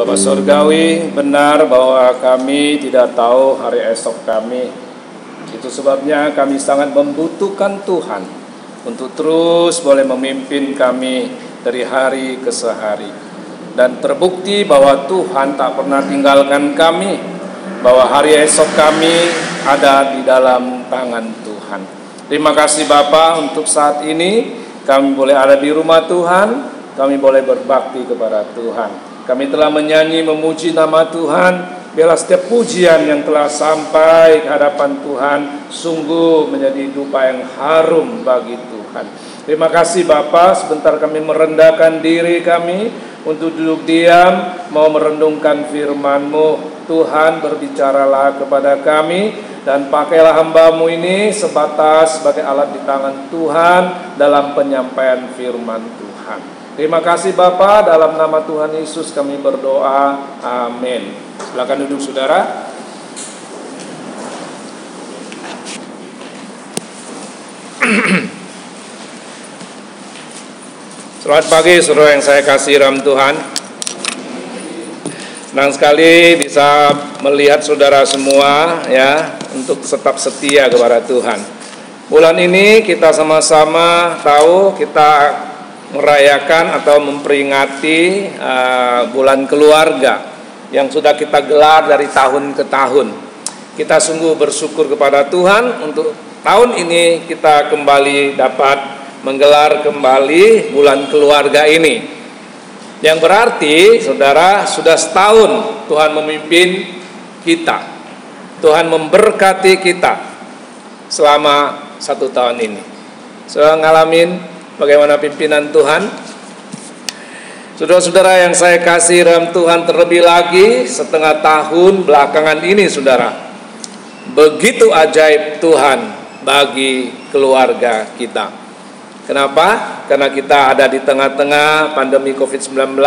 Bapa Surgawi, benar bahwa kami tidak tahu hari esok kami. Itu sebabnya kami sangat membutuhkan Tuhan untuk terus boleh memimpin kami dari hari ke hari. Dan terbukti bahwa Tuhan tak pernah tinggalkan kami, bahwa hari esok kami ada di dalam tangan Tuhan. Terima kasih Bapa, untuk saat ini kami boleh ada di rumah Tuhan, kami boleh berbakti kepada Tuhan. Kami telah menyanyi memuji nama Tuhan. Biarlah setiap pujian yang telah sampai ke hadapan Tuhan sungguh menjadi dupa yang harum bagi Tuhan. Terima kasih Bapa, sebentar kami merendahkan diri kami untuk duduk diam, mau merenungkan firman-Mu. Tuhan, berbicaralah kepada kami, dan pakailah hamba-Mu ini sebatas sebagai alat di tangan Tuhan dalam penyampaian firman Tuhan. Terima kasih Bapa, dalam nama Tuhan Yesus kami berdoa, amin. Silakan duduk saudara. Selamat pagi saudara yang saya kasih dalam Tuhan. Senang sekali bisa melihat saudara semua ya, untuk tetap setia kepada Tuhan. Bulan ini kita sama-sama tahu kita merayakan atau memperingati bulan keluarga yang sudah kita gelar dari tahun ke tahun. Kita sungguh bersyukur kepada Tuhan untuk tahun ini kita kembali dapat menggelar kembali bulan keluarga ini. Yang berarti saudara sudah setahun Tuhan memimpin kita, Tuhan memberkati kita selama 1 tahun ini. Sudah ngalamin bagaimana pimpinan Tuhan? Saudara-saudara yang saya kasih dalam Tuhan, terlebih lagi setengah tahun belakangan ini saudara, begitu ajaib Tuhan bagi keluarga kita. Kenapa? Karena kita ada di tengah-tengah pandemi COVID-19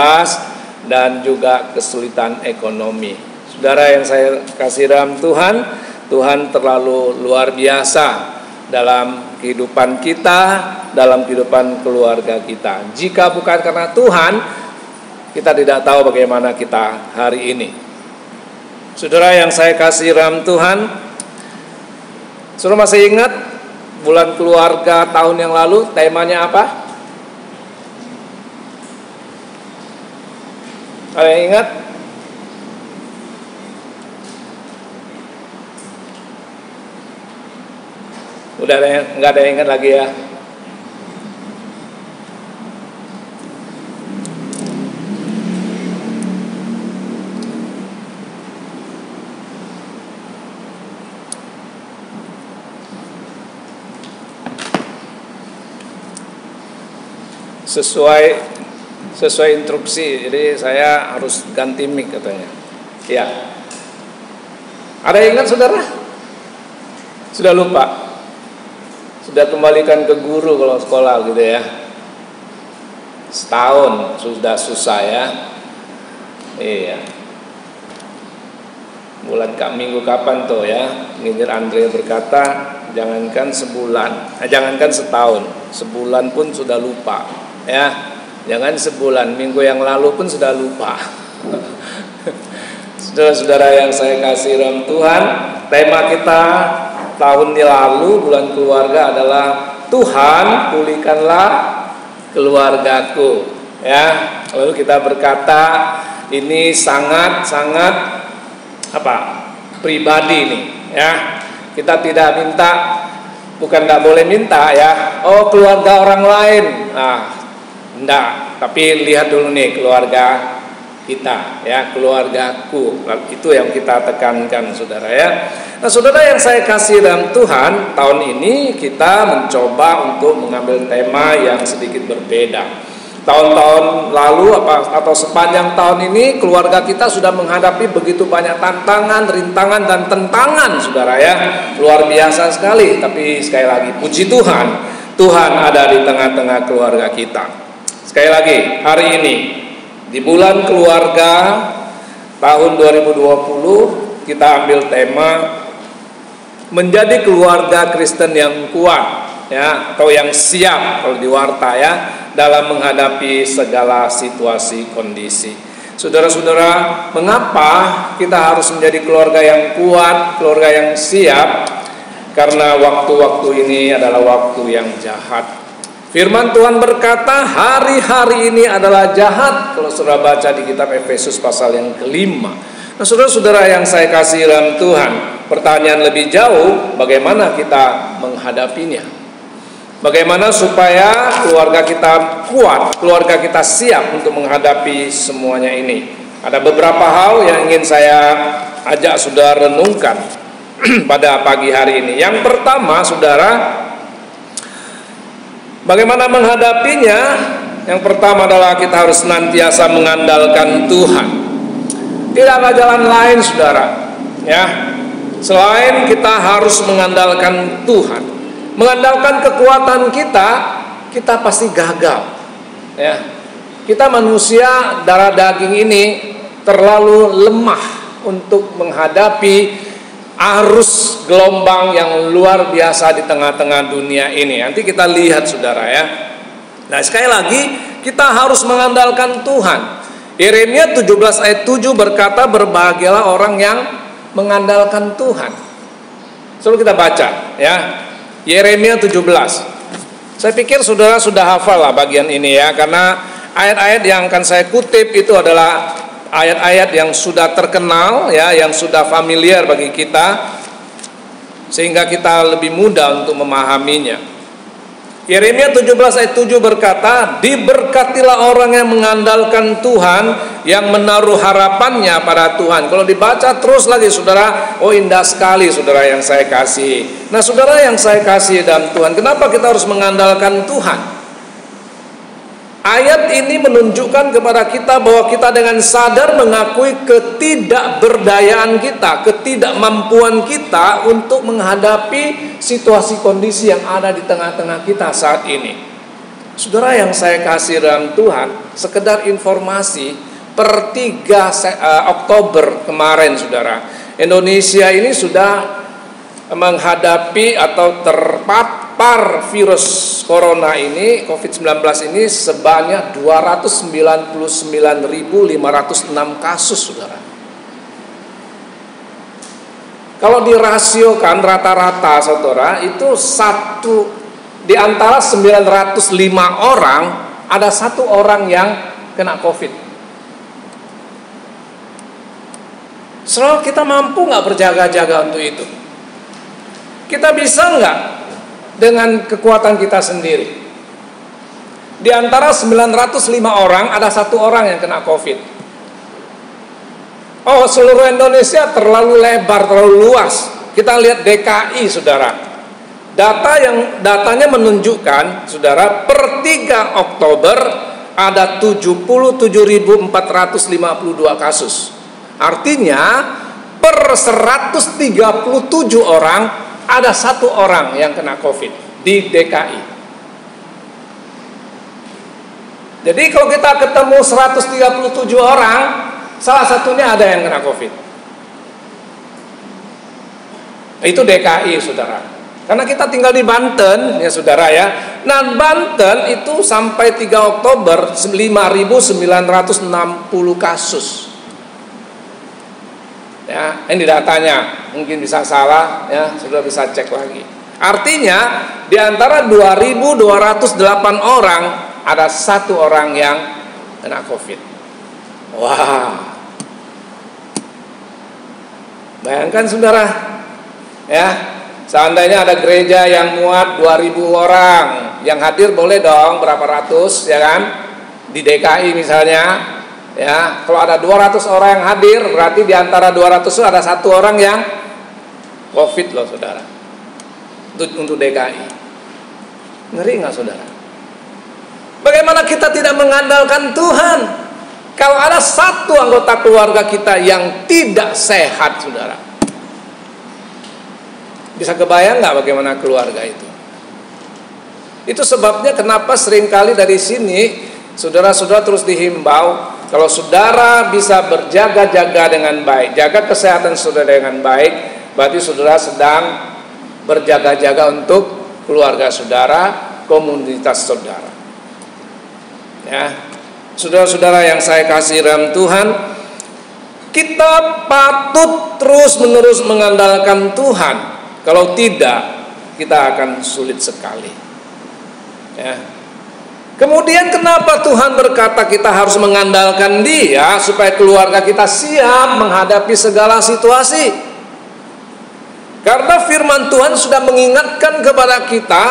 dan juga kesulitan ekonomi. Saudara yang saya kasih dalam Tuhan, Tuhan terlalu luar biasa dalam kehidupan kita, dalam kehidupan keluarga kita. Jika bukan karena Tuhan, kita tidak tahu bagaimana kita hari ini. Saudara yang saya kasih dalam Tuhan, saudara masih ingat bulan keluarga tahun yang lalu temanya apa? Ada yang ingat? Udah nggak ada yang ingat lagi ya? Sesuai instruksi, jadi saya harus ganti mic katanya. Ya. Ada yang ingat saudara? Sudah lupa? Sudah kembalikan ke guru kalau sekolah gitu ya. Setahun sudah susah ya. Iya. Minggu kapan tuh ya? Nginjer Andre berkata, jangankan sebulan, jangankan setahun, sebulan pun sudah lupa. Ya, jangan sebulan, minggu yang lalu pun sudah lupa. Saudara-saudara yang saya kasih dalam Tuhan, tema kita tahun lalu bulan keluarga adalah Tuhan pulihkanlah keluargaku. Ya, lalu kita berkata ini sangat pribadi nih. Ya, kita tidak minta, bukan tidak boleh minta ya. Oh keluarga orang lain, enggak, tapi lihat dulu nih keluarga kita ya, keluargaku. Itu yang kita tekankan saudara ya. Nah saudara yang saya kasih dalam Tuhan, tahun ini kita mencoba untuk mengambil tema yang sedikit berbeda. Tahun-tahun lalu atau sepanjang tahun ini keluarga kita sudah menghadapi begitu banyak tantangan, rintangan dan tentangan saudara ya. Luar biasa sekali, tapi sekali lagi puji Tuhan, Tuhan ada di tengah-tengah keluarga kita. Sekali lagi, hari ini di bulan keluarga tahun 2020 kita ambil tema menjadi keluarga Kristen yang kuat ya, atau yang siap kalau di warta ya, dalam menghadapi segala situasi kondisi. Saudara-saudara, mengapa kita harus menjadi keluarga yang kuat, keluarga yang siap? Karena waktu-waktu ini adalah waktu yang jahat. Firman Tuhan berkata, hari-hari ini adalah jahat. Kalau saudara baca di kitab Efesus pasal yang kelima. Nah, saudara-saudara yang saya kasih dalam Tuhan, pertanyaan lebih jauh, bagaimana kita menghadapinya? Bagaimana supaya keluarga kita kuat, keluarga kita siap untuk menghadapi semuanya ini? Ada beberapa hal yang ingin saya ajak saudara renungkan pada pagi hari ini. Yang pertama, saudara, bagaimana menghadapinya? Yang pertama adalah kita harus senantiasa mengandalkan Tuhan. Tidak ada jalan lain, saudara. Ya, selain kita harus mengandalkan Tuhan. Mengandalkan kekuatan kita pasti gagal. Ya, kita manusia darah daging ini terlalu lemah untuk menghadapi arus gelombang yang luar biasa di tengah-tengah dunia ini. Nanti kita lihat, saudara, ya. Nah, sekali lagi kita harus mengandalkan Tuhan. Yeremia 17 ayat 7 berkata, berbahagialah orang yang mengandalkan Tuhan. Selalu kita baca, ya. Yeremia 17. Saya pikir saudara sudah hafal lah bagian ini, ya, karena ayat-ayat yang akan saya kutip itu adalah ayat-ayat yang sudah terkenal, ya, yang sudah familiar bagi kita, sehingga kita lebih mudah untuk memahaminya. Yeremia 17 ayat 7 berkata, diberkatilah orang yang mengandalkan Tuhan, yang menaruh harapannya pada Tuhan. Kalau dibaca terus lagi, saudara, oh indah sekali, saudara yang saya kasih. Nah, saudara yang saya kasih dalam Tuhan, kenapa kita harus mengandalkan Tuhan? Ayat ini menunjukkan kepada kita bahwa kita dengan sadar mengakui ketidakberdayaan kita, ketidakmampuan kita untuk menghadapi situasi kondisi yang ada di tengah-tengah kita saat ini. Saudara yang saya kasih dalam Tuhan, sekedar informasi, per 3 Oktober kemarin, saudara, Indonesia ini sudah menghadapi atau terpapar virus corona ini, COVID-19 ini sebanyak 299.506 kasus, saudara. Kalau dirasiokan rata-rata, saudara, itu satu di antara 905 orang ada 1 orang yang kena COVID. Saudara, kita mampu nggak berjaga-jaga untuk itu? Kita bisa nggak dengan kekuatan kita sendiri? Di antara 905 orang ada 1 orang yang kena COVID. Oh, seluruh Indonesia terlalu lebar, terlalu luas. Kita lihat DKI, saudara. Datanya menunjukkan, saudara, per 3 Oktober ada 77.452 kasus. Artinya per 137 orang ada 1 orang yang kena COVID di DKI. Jadi kalau kita ketemu 137 orang, salah satunya ada yang kena COVID. Itu DKI, saudara. Karena kita tinggal di Banten, ya, saudara, ya. Nah, Banten itu sampai 3 Oktober 5.960 kasus. Ya, ini datanya, mungkin bisa salah, ya, sudah bisa cek lagi. Artinya di antara 2.208 orang ada 1 orang yang kena COVID. Wah, bayangkan, saudara, ya, seandainya ada gereja yang muat 2.000 orang, yang hadir boleh dong berapa ratus, ya kan, di DKI misalnya. Ya, kalau ada 200 orang yang hadir, berarti di antara 200 itu ada 1 orang yang COVID loh, saudara. Untuk DKI. Ngeri nggak, saudara? Bagaimana kita tidak mengandalkan Tuhan? Kalau ada 1 anggota keluarga kita yang tidak sehat, saudara, bisa kebayang nggak bagaimana keluarga itu? Itu sebabnya kenapa seringkali dari sini saudara-saudara terus dihimbau, kalau saudara bisa berjaga-jaga dengan baik, jaga kesehatan saudara dengan baik, berarti saudara sedang berjaga-jaga untuk keluarga saudara, komunitas saudara. Ya. Saudara-saudara yang saya kasih dalam Tuhan, kita patut terus-menerus mengandalkan Tuhan. Kalau tidak, kita akan sulit sekali. Ya. Kemudian kenapa Tuhan berkata kita harus mengandalkan Dia supaya keluarga kita siap menghadapi segala situasi? Karena firman Tuhan sudah mengingatkan kepada kita.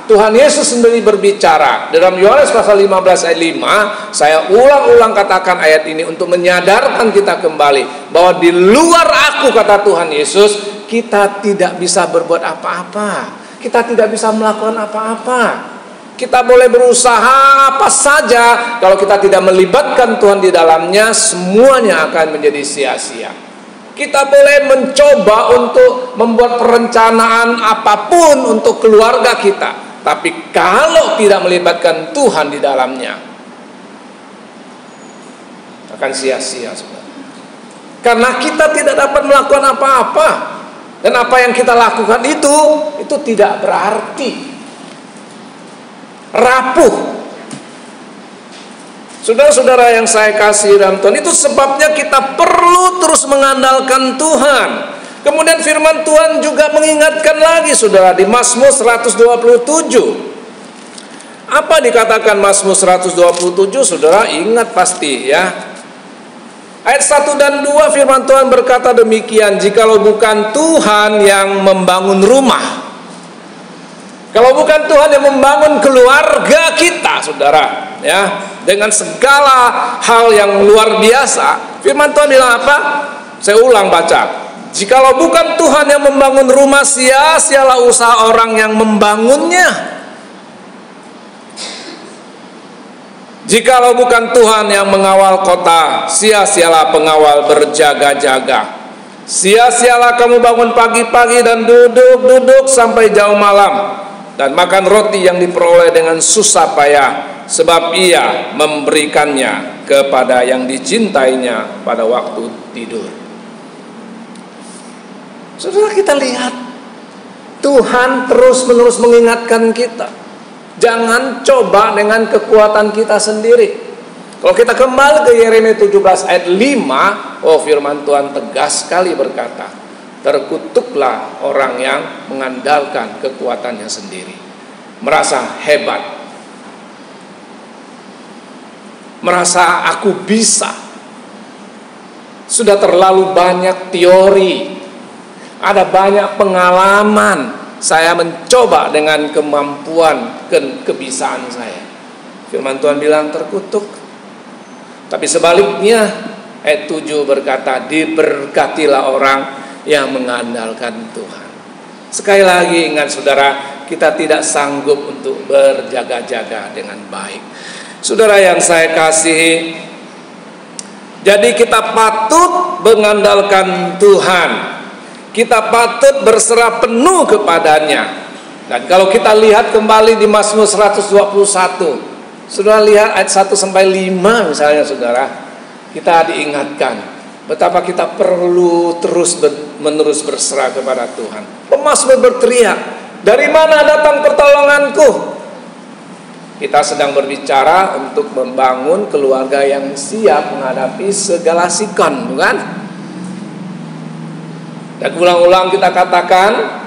Tuhan Yesus sendiri berbicara dalam Yohanes pasal 15 ayat 5. Saya ulang-ulang katakan ayat ini untuk menyadarkan kita kembali bahwa di luar aku, kata Tuhan Yesus, kita tidak bisa berbuat apa-apa. Kita tidak bisa melakukan apa-apa. Kita boleh berusaha apa saja, kalau kita tidak melibatkan Tuhan di dalamnya, semuanya akan menjadi sia-sia. Kita boleh mencoba untuk membuat perencanaan apapun untuk keluarga kita, tapi kalau tidak melibatkan Tuhan di dalamnya, akan sia-sia, saudara. Karena kita tidak dapat melakukan apa-apa, dan apa yang kita lakukan itu tidak berarti, rapuh. Saudara-saudara yang saya kasih dalam Tuhan, itu sebabnya kita perlu terus mengandalkan Tuhan. Kemudian firman Tuhan juga mengingatkan lagi, saudara, di Mazmur 127. Apa dikatakan Mazmur 127, saudara? Ingat pasti ya. Ayat 1 dan 2 firman Tuhan berkata demikian, jikalau bukan Tuhan yang membangun rumah, kalau bukan Tuhan yang membangun keluarga kita, saudara, ya, dengan segala hal yang luar biasa, firman Tuhan bilang apa? Saya ulang baca. Jikalau bukan Tuhan yang membangun rumah, sia-sialah usaha orang yang membangunnya. Jikalau bukan Tuhan yang mengawal kota, sia-sialah pengawal berjaga-jaga. Sia-sialah kamu bangun pagi-pagi dan duduk-duduk sampai jauh malam, dan makan roti yang diperoleh dengan susah payah, sebab Ia memberikannya kepada yang dicintainya pada waktu tidur. Saudara, kita lihat Tuhan terus-menerus mengingatkan kita, jangan coba dengan kekuatan kita sendiri. Kalau kita kembali ke Yeremia 17 ayat 5, firman Tuhan tegas sekali berkata, terkutuklah orang yang mengandalkan kekuatannya sendiri, merasa hebat, merasa aku bisa. Sudah terlalu banyak teori, ada banyak pengalaman, saya mencoba dengan kemampuan kebisaan saya. Firman Tuhan bilang terkutuk. Tapi sebaliknya ayat 7 berkata, diberkatilah orang yang mengandalkan Tuhan. Sekali lagi ingat, saudara, kita tidak sanggup untuk berjaga-jaga dengan baik. Saudara yang saya kasihi, jadi kita patut mengandalkan Tuhan. Kita patut berserah penuh kepadanya. Dan kalau kita lihat kembali di Mazmur 121, saudara lihat ayat 1 sampai 5 misalnya, saudara, kita diingatkan betapa kita perlu terus-menerus berserah kepada Tuhan. Pemazmur berteriak, dari mana datang pertolonganku? Kita sedang berbicara untuk membangun keluarga yang siap menghadapi segala sikon, bukan? Dan ulang-ulang kita katakan,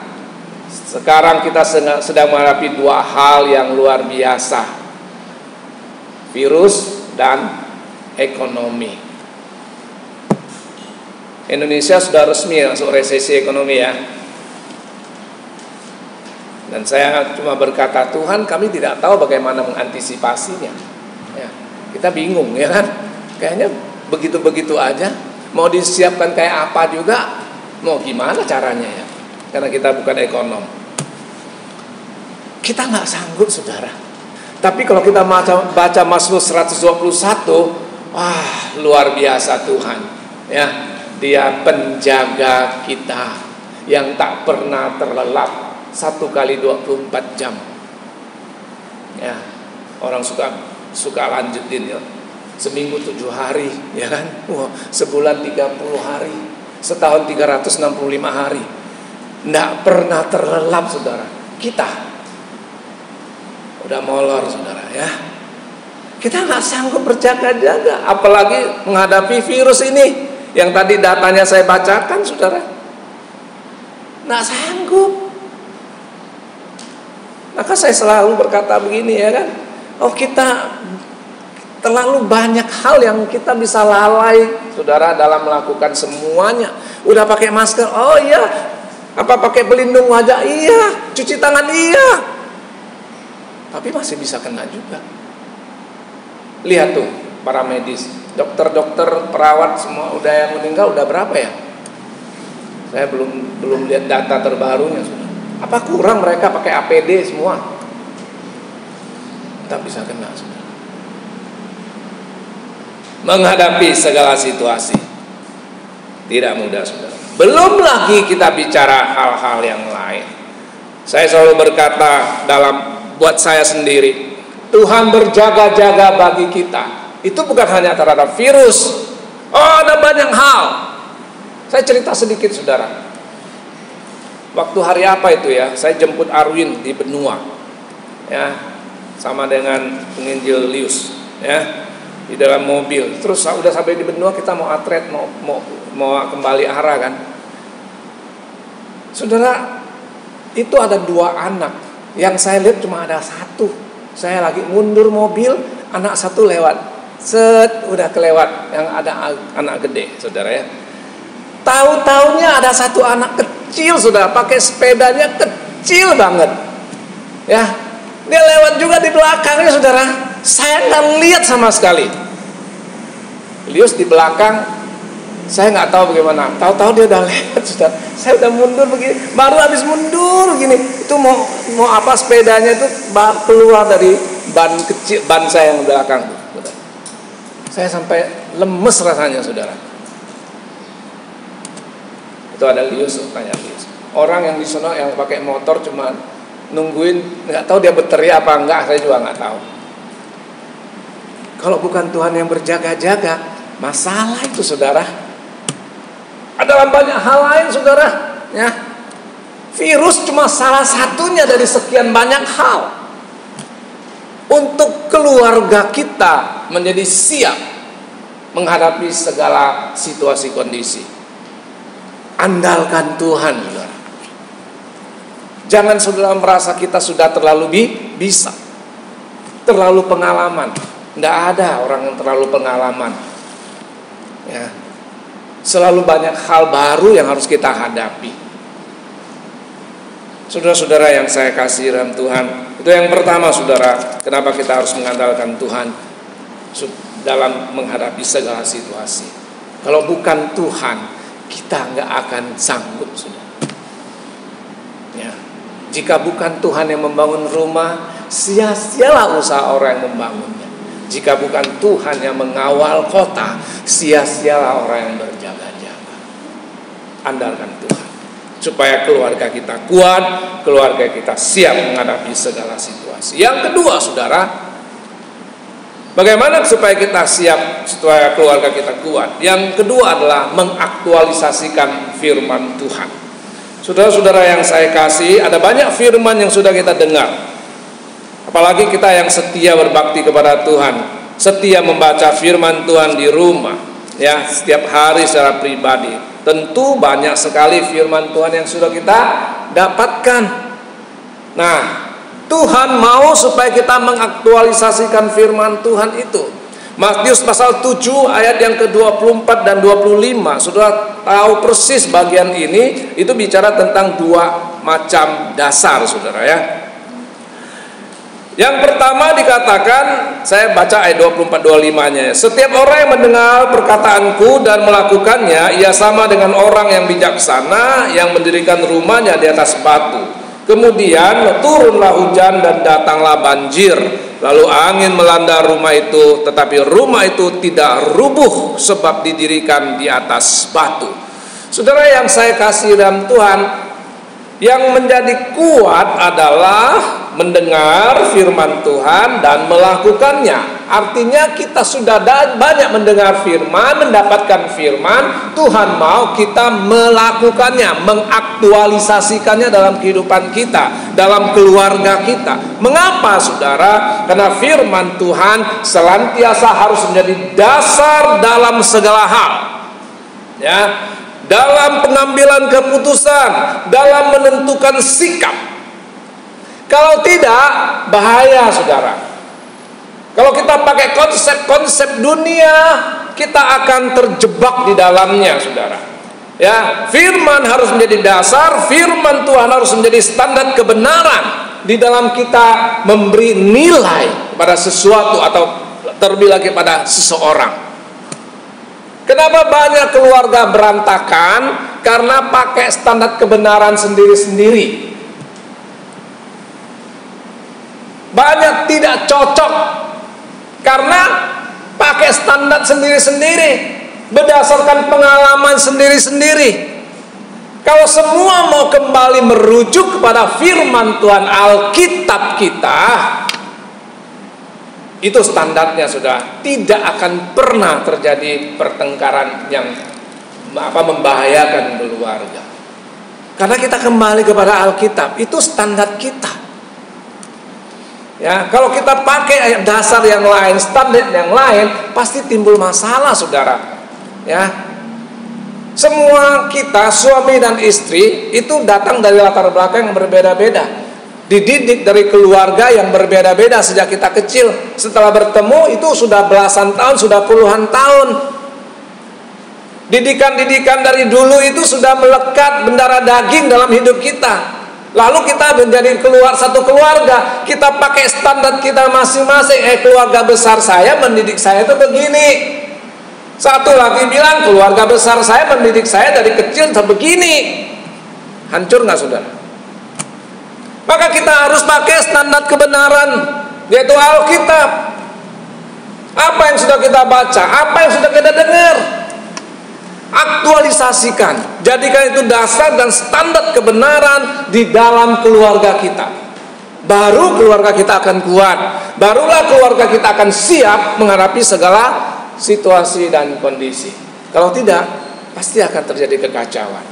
sekarang kita sedang menghadapi dua hal yang luar biasa, virus dan ekonomi. Indonesia sudah resmi masuk resesi ekonomi ya. Dan saya cuma berkata, Tuhan, kami tidak tahu bagaimana mengantisipasinya ya. Kita bingung ya kan. Kayaknya begitu-begitu aja. Mau disiapkan kayak apa juga, mau gimana caranya ya. Karena kita bukan ekonom, kita nggak sanggup, saudara. Tapi kalau kita baca Mazmur 121, wah, luar biasa Tuhan ya. Dia penjaga kita yang tak pernah terlelap 1 kali 24 jam ya. Orang suka lanjutin ya, seminggu 7 hari ya kan. Wah, sebulan 30 hari, setahun 365 hari, nggak pernah terlelap, saudara. Kita udah molor, saudara ya. Kita nggak sanggup berjaga-jaga, apalagi menghadapi virus ini yang tadi datanya saya bacakan, saudara. Nggak sanggup. Maka saya selalu berkata begini, ya kan? Oh, kita terlalu banyak hal yang kita bisa lalai, saudara, dalam melakukan semuanya. Udah pakai masker, oh iya. Apa pakai pelindung wajah, iya. Cuci tangan, iya. Tapi masih bisa kena juga. Lihat tuh, para medis, dokter-dokter, perawat semua udah yang meninggal udah berapa ya? Saya belum lihat data terbarunya, saudara. Apa kurang mereka pakai APD semua? Tak bisa kena, saudara. Menghadapi segala situasi tidak mudah, saudara. Belum lagi kita bicara hal-hal yang lain. Saya selalu berkata buat saya sendiri, Tuhan berjaga-jaga bagi kita. Itu bukan hanya terhadap virus. Oh, ada banyak hal. Saya cerita sedikit, saudara. Waktu hari apa itu ya? Saya jemput Arwin di benua, ya, sama dengan penginjil Lius, ya, di dalam mobil. Terus udah sampai di benua, kita mau atret, mau kembali arah kan. Saudara, itu ada 2 anak. Yang saya lihat cuma ada 1. Saya lagi mundur mobil, anak 1 lewat. Set, udah kelewat. Yang ada anak gede, saudara, ya. Tahu-taunya ada 1 anak kecil, saudara, pakai sepedanya kecil banget, ya. Dia lewat juga di belakangnya, saudara. Saya nggak lihat sama sekali. Lius di belakang, saya nggak tahu bagaimana. Tahu-tahu dia udah lewat, saudara. Saya udah mundur begini, baru habis mundur gini, itu mau apa, sepedanya itu keluar dari ban kecil, ban saya yang belakang, saudara. Saya sampai lemes rasanya, saudara. Itu ada Lius, tanya Lius. Orang yang di sana yang pakai motor cuma nungguin, nggak tahu dia berteriak apa enggak, saya juga nggak tahu. Kalau bukan Tuhan yang berjaga-jaga, masalah itu, saudara. Ada banyak hal lain, saudara, ya. Virus cuma salah satunya dari sekian banyak hal. Untuk keluarga kita menjadi siap menghadapi segala situasi kondisi, andalkan Tuhan, saudara. Jangan saudara merasa kita sudah terlalu bisa, terlalu pengalaman. Tidak ada orang yang terlalu pengalaman, ya. Selalu banyak hal baru yang harus kita hadapi. Saudara-saudara yang saya kasih dalam Tuhan, itu yang pertama, saudara. Kenapa kita harus mengandalkan Tuhan dalam menghadapi segala situasi? Kalau bukan Tuhan, kita nggak akan sanggup, saudara. Ya. Jika bukan Tuhan yang membangun rumah, sia-sialah usaha orang yang membangunnya. Jika bukan Tuhan yang mengawal kota, sia-sialah orang yang berjaga-jaga. Andalkan Tuhan supaya keluarga kita kuat, keluarga kita siap menghadapi segala situasi. Yang kedua, saudara, bagaimana supaya kita siap, supaya keluarga kita kuat? Yang kedua adalah mengaktualisasikan firman Tuhan. Saudara-saudara yang saya kasih, ada banyak firman yang sudah kita dengar. Apalagi kita yang setia berbakti kepada Tuhan, setia membaca firman Tuhan di rumah, ya, setiap hari secara pribadi. Tentu banyak sekali firman Tuhan yang sudah kita dapatkan. Nah, Tuhan mau supaya kita mengaktualisasikan firman Tuhan itu. Matius pasal 7 ayat yang ke-24 dan 25. Saudara tahu persis bagian ini, itu bicara tentang 2 macam dasar, saudara, ya. Yang pertama dikatakan, saya baca ayat 24-25-nya. Setiap orang yang mendengar perkataanku dan melakukannya, ia sama dengan orang yang bijaksana yang mendirikan rumahnya di atas batu. Kemudian turunlah hujan dan datanglah banjir. Lalu angin melanda rumah itu, tetapi rumah itu tidak rubuh sebab didirikan di atas batu. Saudara yang saya kasih dalam Tuhan, yang menjadi kuat adalah mendengar firman Tuhan dan melakukannya. Artinya kita sudah banyak mendengar firman, mendapatkan firman. Tuhan mau kita melakukannya, mengaktualisasikannya dalam kehidupan kita, dalam keluarga kita. Mengapa saudara? Karena firman Tuhan senantiasa harus menjadi dasar dalam segala hal, ya, dalam pengambilan keputusan, dalam menentukan sikap. Kalau tidak, bahaya saudara. Kalau kita pakai konsep-konsep dunia, kita akan terjebak di dalamnya saudara. Ya, firman harus menjadi dasar, firman Tuhan harus menjadi standar kebenaran di dalam kita memberi nilai pada sesuatu atau terlebih lagi pada seseorang. Kenapa banyak keluarga berantakan? Karena pakai standar kebenaran sendiri-sendiri. Banyak tidak cocok karena pakai standar sendiri-sendiri, berdasarkan pengalaman sendiri-sendiri. Kalau semua mau kembali merujuk kepada firman Tuhan, Alkitab kita, itu standarnya sudah tidak akan pernah terjadi pertengkaran yang membahayakan keluarga. Karena kita kembali kepada Alkitab, itu standar kita. Ya, kalau kita pakai dasar yang lain, standar yang lain, pasti timbul masalah, saudara. Ya, semua kita suami dan istri itu datang dari latar belakang yang berbeda-beda. Dididik dari keluarga yang berbeda-beda sejak kita kecil. Setelah bertemu itu sudah belasan tahun, sudah puluhan tahun. Didikan-didikan dari dulu itu sudah melekat mendarah daging dalam hidup kita. Lalu kita menjadi satu keluarga. Kita pakai standar kita masing-masing. Keluarga besar saya mendidik saya itu begini. Satu lagi bilang keluarga besar saya mendidik saya dari kecil sebegini. Hancur nggak saudara? Maka kita harus pakai standar kebenaran, yaitu Alkitab. Apa yang sudah kita baca, apa yang sudah kita dengar, aktualisasikan. Jadikan itu dasar dan standar kebenaran di dalam keluarga kita. Baru keluarga kita akan kuat. Barulah keluarga kita akan siap menghadapi segala situasi dan kondisi. Kalau tidak, pasti akan terjadi kekacauan.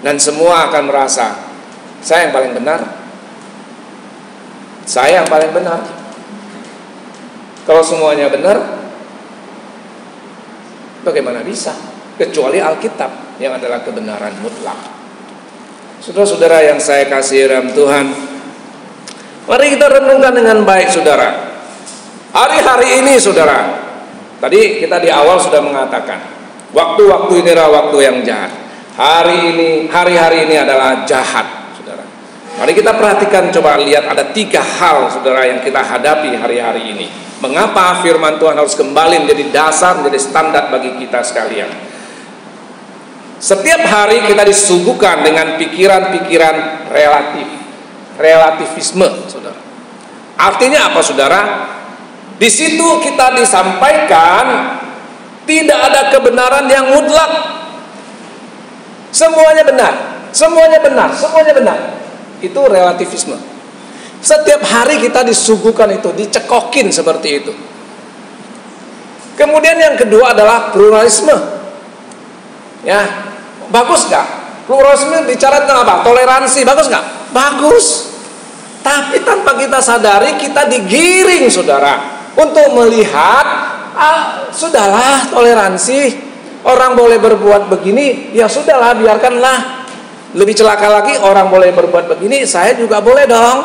Dan semua akan merasa saya yang paling benar. Saya yang paling benar. Kalau semuanya benar, bagaimana bisa? Kecuali Alkitab yang adalah kebenaran mutlak. Saudara-saudara yang saya kasih dalam Tuhan, mari kita renungkan dengan baik saudara. Hari-hari ini saudara, tadi kita di awal sudah mengatakan, waktu-waktu ini adalah waktu yang jahat. Hari-hari ini adalah jahat. Mari kita perhatikan, coba lihat ada 3 hal saudara yang kita hadapi hari-hari ini. Mengapa firman Tuhan harus kembali menjadi dasar, menjadi standar bagi kita sekalian. Setiap hari kita disuguhkan dengan pikiran-pikiran relativisme saudara. Artinya apa saudara? Di situ kita disampaikan tidak ada kebenaran yang mutlak. Semuanya benar, semuanya benar, semuanya benar. Itu relativisme. Setiap hari kita disuguhkan itu, dicekokin seperti itu. Kemudian yang kedua adalah pluralisme. Ya, bagus nggak? Pluralisme bicara tentang apa? Toleransi, bagus nggak? Bagus. Tapi tanpa kita sadari kita digiring saudara untuk melihat, sudahlah toleransi. Orang boleh berbuat begini, ya sudahlah biarkanlah. Lebih celaka lagi, orang boleh berbuat begini, saya juga boleh dong.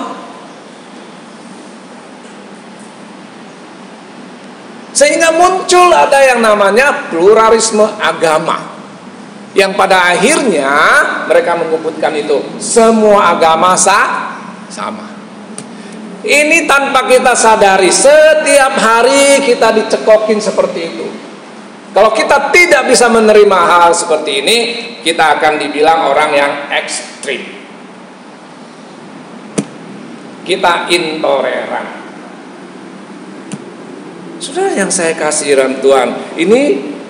Sehingga muncul ada yang namanya pluralisme agama, yang pada akhirnya mereka menyebutkan itu semua agama sama. Ini tanpa kita sadari, setiap hari kita dicekokin seperti itu. Kalau kita tidak bisa menerima hal seperti ini, kita akan dibilang orang yang ekstrim. Kita intoleran. Saudara yang saya kasih dalam Tuhan, ini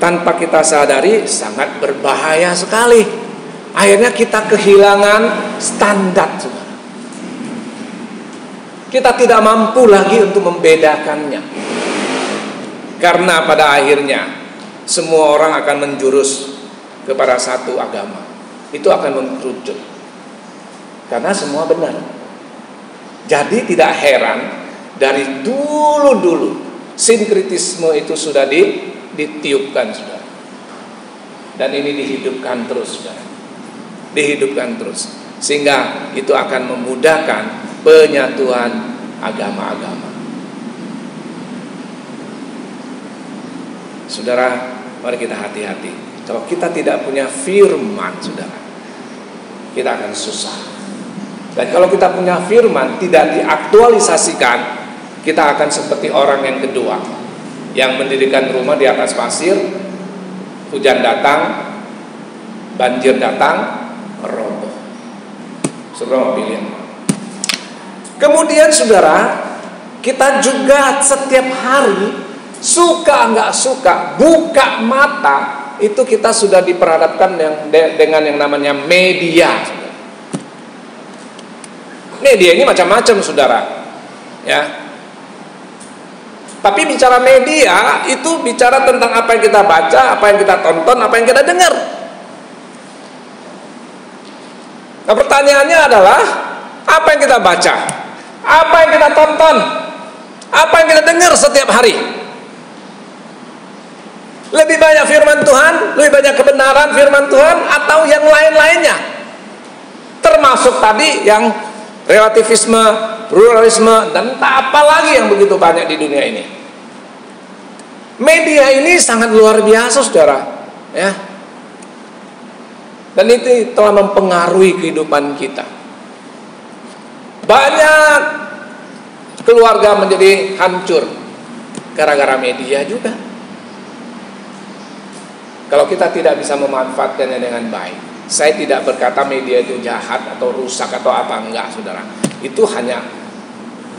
tanpa kita sadari sangat berbahaya sekali. Akhirnya kita kehilangan standar, saudara. Kita tidak mampu lagi untuk membedakannya. Karena pada akhirnya semua orang akan menjurus kepada satu agama. Itu akan mengkerucut. Karena semua benar. Jadi tidak heran dari dulu-dulu sinkritisme itu sudah ditiupkan, saudara. Dan ini dihidupkan terus, saudara. Dihidupkan terus. Sehingga itu akan memudahkan penyatuan agama-agama. Saudara, mari kita hati-hati. Kalau kita tidak punya firman, saudara, kita akan susah. Dan kalau kita punya firman tidak diaktualisasikan, kita akan seperti orang yang kedua, yang mendirikan rumah di atas pasir. Hujan datang, banjir datang, roboh. Saudara mau pilih yang mana? Kemudian saudara, kita juga setiap hari, suka nggak suka, buka mata, itu kita sudah diperhadapkan dengan yang namanya media. Media ini macam-macam, saudara, ya. Tapi bicara media itu bicara tentang apa yang kita baca, apa yang kita tonton, apa yang kita dengar. Nah, pertanyaannya adalah apa yang kita baca, apa yang kita tonton, apa yang kita dengar setiap hari. Lebih banyak firman Tuhan, lebih banyak kebenaran firman Tuhan, atau yang lain-lainnya, termasuk tadi yang relativisme, pluralisme, dan tak apa lagi yang begitu banyak di dunia ini. Media ini sangat luar biasa, saudara, ya. Dan itu telah mempengaruhi kehidupan kita. Banyak keluarga menjadi hancur gara-gara media juga. Kalau kita tidak bisa memanfaatkannya dengan baik. Saya tidak berkata media itu jahat atau rusak atau apa, enggak, saudara. Itu hanya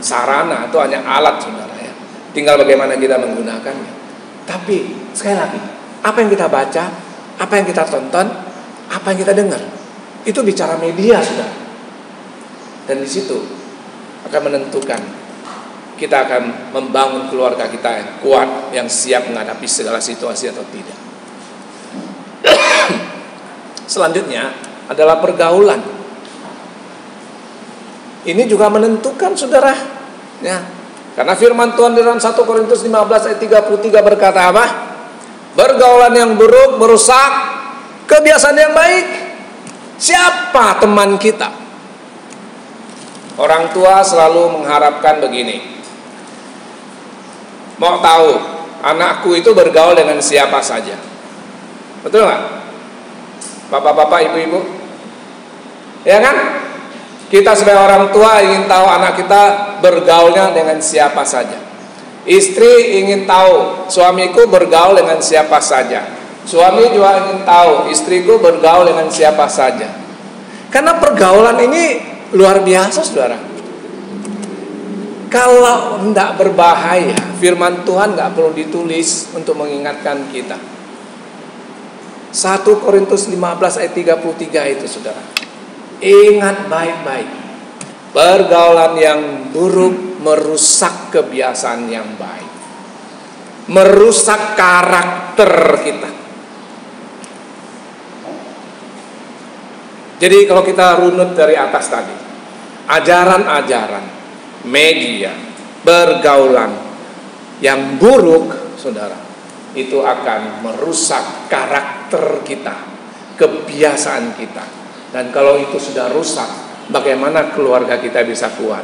sarana atau hanya alat, saudara, ya. Tinggal bagaimana kita menggunakannya. Tapi sekali lagi, apa yang kita baca, apa yang kita tonton, apa yang kita dengar, itu bicara media, saudara. Dan di situ akan menentukan kita akan membangun keluarga kita yang kuat, yang siap menghadapi segala situasi atau tidak. Selanjutnya adalah pergaulan. Ini juga menentukan, saudara, ya. Karena firman Tuhan dalam 1 Korintus 15 ayat 33 berkata apa? Pergaulan yang buruk merusak kebiasaan yang baik. Siapa teman kita? Orang tua selalu mengharapkan begini. Mau tahu anakku itu bergaul dengan siapa saja? Betul nggak? Bapak-bapak, ibu-ibu, ya kan? Kita sebagai orang tua ingin tahu anak kita bergaulnya dengan siapa saja. Istri ingin tahu suamiku bergaul dengan siapa saja. Suami juga ingin tahu istriku bergaul dengan siapa saja. Karena pergaulan ini luar biasa, saudara. Kalau tidak berbahaya, firman Tuhan nggak perlu ditulis untuk mengingatkan kita. 1 Korintus 15 ayat 33 itu, saudara. Ingat baik-baik. Pergaulan yang buruk merusak kebiasaan yang baik. Merusak karakter kita. Jadi kalau kita runut dari atas tadi, ajaran-ajaran, media, pergaulan yang buruk, saudara, itu akan merusak karakter kita, kebiasaan kita. Dan kalau itu sudah rusak, bagaimana keluarga kita bisa kuat?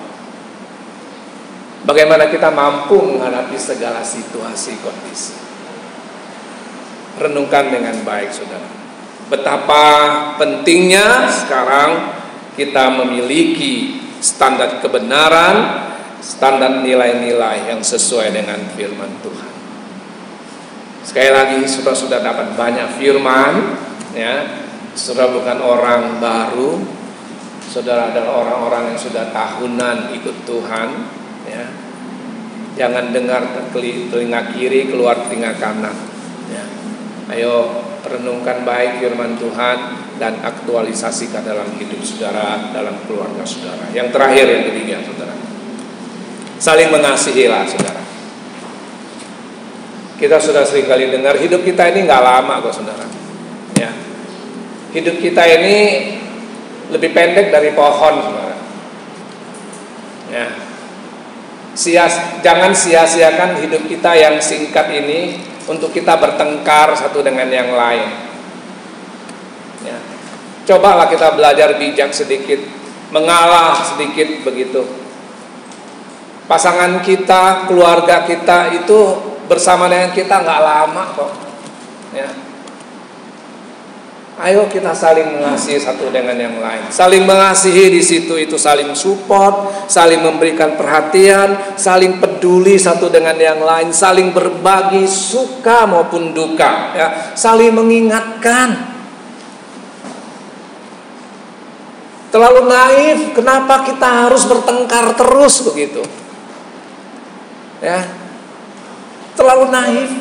Bagaimana kita mampu menghadapi segala situasi kondisi? Renungkan dengan baik, saudara. Betapa pentingnya sekarang kita memiliki standar kebenaran, standar nilai-nilai yang sesuai dengan firman Tuhan. Sekali lagi, saudara sudah dapat banyak firman, ya. Saudara bukan orang baru, saudara adalah orang-orang yang sudah tahunan ikut Tuhan, ya. Jangan dengar telinga kiri keluar telinga kanan, ya. Ayo renungkan baik firman Tuhan dan aktualisasikan dalam hidup saudara, dalam keluarga saudara. Yang terakhir, yang ketiga, saudara, saling mengasihilah, saudara. Kita sudah sering kali dengar hidup kita ini nggak lama kok saudara. Ya. Hidup kita ini lebih pendek dari pohon saudara. Ya. Jangan sia-siakan hidup kita yang singkat ini untuk kita bertengkar satu dengan yang lain. Ya. Cobalah kita belajar bijak sedikit, mengalah sedikit begitu. Pasangan kita, keluarga kita itu bersama dengan kita nggak lama kok. Ya. Ayo kita saling mengasihi satu dengan yang lain. Saling mengasihi di situ itu saling support, saling memberikan perhatian, saling peduli satu dengan yang lain, saling berbagi suka maupun duka, ya. Saling mengingatkan. Terlalu naif, kenapa kita harus bertengkar terus begitu? Ya. Terlalu naif.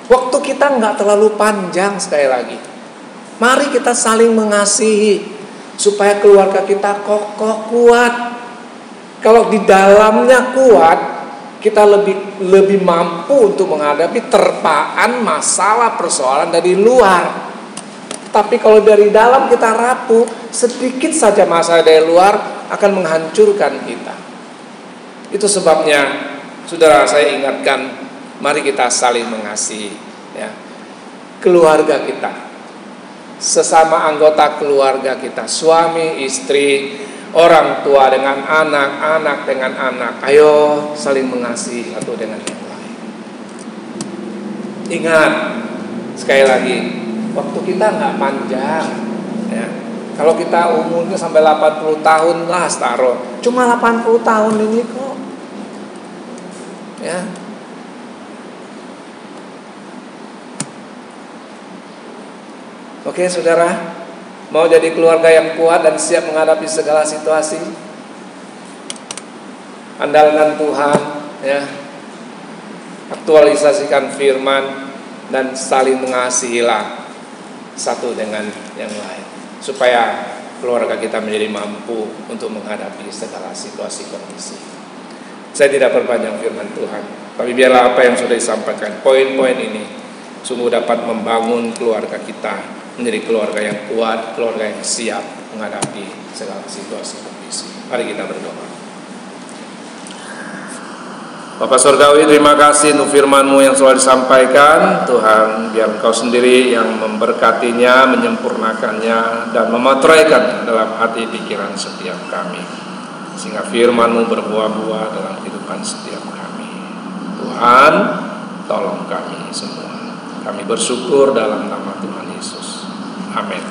Waktu kita nggak terlalu panjang sekali lagi. Mari kita saling mengasihi supaya keluarga kita kokoh, kuat. Kalau di dalamnya kuat, kita lebih mampu untuk menghadapi terpaan masalah persoalan dari luar. Tapi kalau dari dalam kita rapuh, sedikit saja masalah dari luar akan menghancurkan kita. Itu sebabnya, saudara, saya ingatkan, mari kita saling mengasihi, ya. Keluarga kita, sesama anggota keluarga kita, suami, istri, orang tua dengan anak, anak dengan anak. Ayo saling mengasihi satu dengan yang lain. Ingat, sekali lagi, waktu kita nggak panjang, ya. Kalau kita umurnya sampai 80 tahun lah taruh, cuma 80 tahun ini kok, ya. Oke saudara, mau jadi keluarga yang kuat dan siap menghadapi segala situasi? Andalkan Tuhan, ya. Aktualisasikan firman dan saling mengasihilah satu dengan yang lain, supaya keluarga kita menjadi mampu untuk menghadapi segala situasi kondisi. Saya tidak perpanjang firman Tuhan, tapi biarlah apa yang sudah disampaikan, poin-poin ini sungguh dapat membangun keluarga kita menjadi keluarga yang kuat, keluarga yang siap menghadapi segala situasi kondisi. Mari kita berdoa. Bapak Surgawi, terima kasih untuk firman-Mu yang selalu disampaikan. Tuhan, biar Engkau sendiri yang memberkatinya, menyempurnakannya, dan memeteraikan dalam hati pikiran setiap kami, sehingga firman-Mu berbuah-buah dalam kehidupan setiap kami. Tuhan, tolong kami semua. Kami bersyukur dalam nama Tuhan Yesus. Amin.